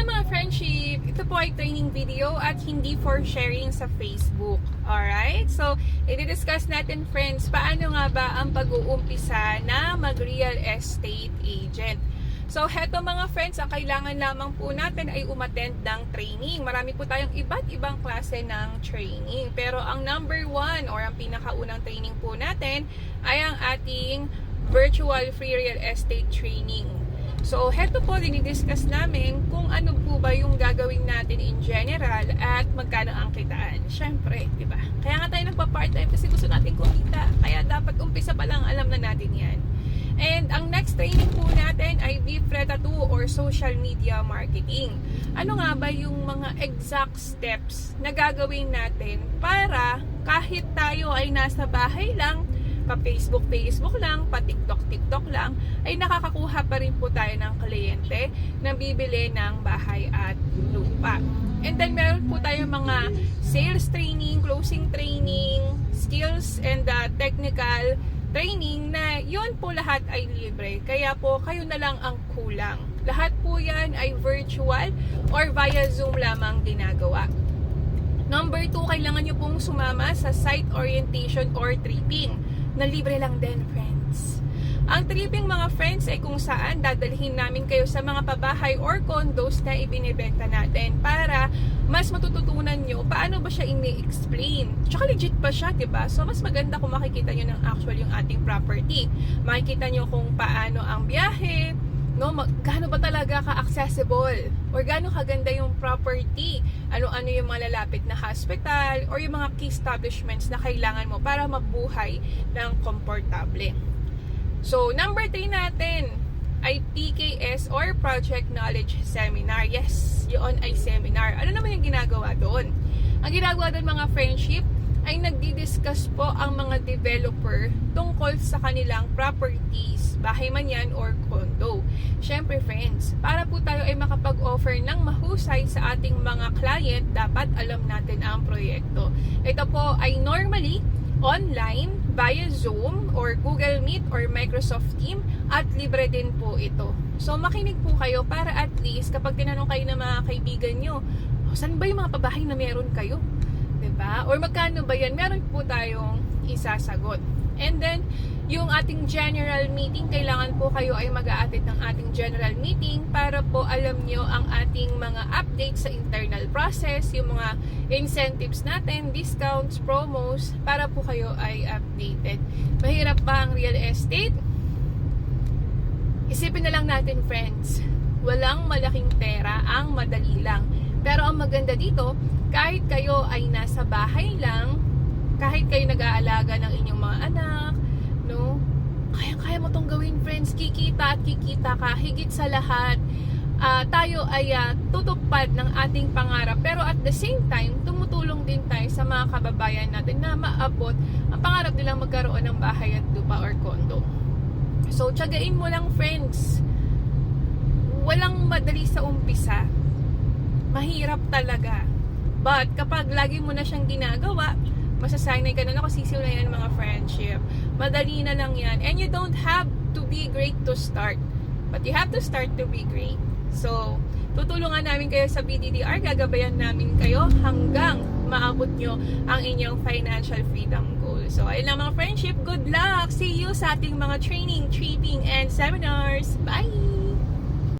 mga friendship, ito po ay training video at hindi for sharing sa Facebook. Alright? So, i-discuss natin friends, paano nga ba ang pag-uumpisa na mag-real estate agent. So, heto mga friends, ang kailangan lamang po natin ay umattend ng training. Marami po tayong iba't ibang klase ng training. Pero ang number one or ang pinakaunang training po natin ay ang ating virtual free real estate training. So, heto po, dinidiscuss namin kung ano po ba yung gagawin natin in general at magkano ang kitaan. Siyempre, di ba? Kaya nga tayo nagpa-part-time kasi gusto natin kumita. Kaya dapat umpisa pa lang alam na natin yan. And ang next training po natin ay VFreta 2 or social media marketing. Ano nga ba yung mga exact steps na gagawin natin para kahit tayo ay nasa bahay lang, pa-Facebook lang, pa-TikTok lang, ay nakakakuha pa rin po tayo ng kliyente na bibili ng bahay at lupa. And then meron po tayo mga sales training, closing training, skills and technical training na yun po lahat ay libre. Kaya po kayo na lang ang kulang. Lahat po yan ay virtual or via Zoom lamang ginagawa. Number 2, kailangan nyo pong sumama sa site orientation or tripping na libre lang din, friends. Ang tripping mga friends ay kung saan dadalhin namin kayo sa mga pabahay or condos na ibinibenta natin para mas matututunan nyo paano ba siya ini-explain. Tsaka legit pa siya, diba? So, mas maganda kung makikita nyo ng actual yung ating property. Makikita nyo kung paano ang biyahe, no? Gaano ba talaga ka-accessible? Or gaano kaganda yung property? Ano-ano yung mga lalapit na hospital or yung mga key establishments na kailangan mo para mabuhay ng komportable. So, number 3 natin ay PKS or Project Knowledge Seminar. Yes, yun ay seminar. Ano naman yung ginagawa doon? Ang ginagawa doon mga friendship ay nagdi-discuss po ang mga developer tungkol sa kanilang properties, bahay man yan or condo. Siyempre friends, para po tayo ay makapag-offer ng mahusay sa ating mga client, dapat alam natin ang proyekto. Ito po ay normally online, via Zoom or Google Meet or Microsoft Team at libre din po ito. So makinig po kayo para at least kapag tinanong kayo ng mga kaibigan nyo, saan ba yung mga pabahay na meron kayo? Diba? Or magkano ba yan? Meron po tayong isasagot. And then, yung ating general meeting, kailangan po kayo ay mag-a-attend ng ating general meeting para po alam nyo ang ating mga updates sa internal process, yung mga incentives natin, discounts, promos, para po kayo ay updated. Mahirap ba ang real estate? Isipin na lang natin, friends, walang malaking pera, ang madali lang. Pero ang maganda dito, kahit kayo ay nasa bahay lang, kahit kayo nag-aalaga ng inyong mga anak, no? Kaya mo tong gawin, friends. Kikita at kikita ka. Higit sa lahat, tayo ay tutupad ng ating pangarap. Pero at the same time, tumutulong din tayo sa mga kababayan natin na maabot ang pangarap nilang magkaroon ng bahay at lupa or condo. So, tiyagain mo lang, friends. Walang madali sa umpisa. Mahirap talaga. But kapag lagi mo na siyang ginagawa, masasanay ka na sisiw na yan mga friendship. Madali na lang yan. And you don't have to be great to start. But you have to start to be great. So, tutulungan namin kayo sa BDDR. Gagabayan namin kayo hanggang maabot nyo ang inyong financial freedom goal. So, ayun lang mga friendship. Good luck! See you sa ating mga training, tripping, and seminars. Bye!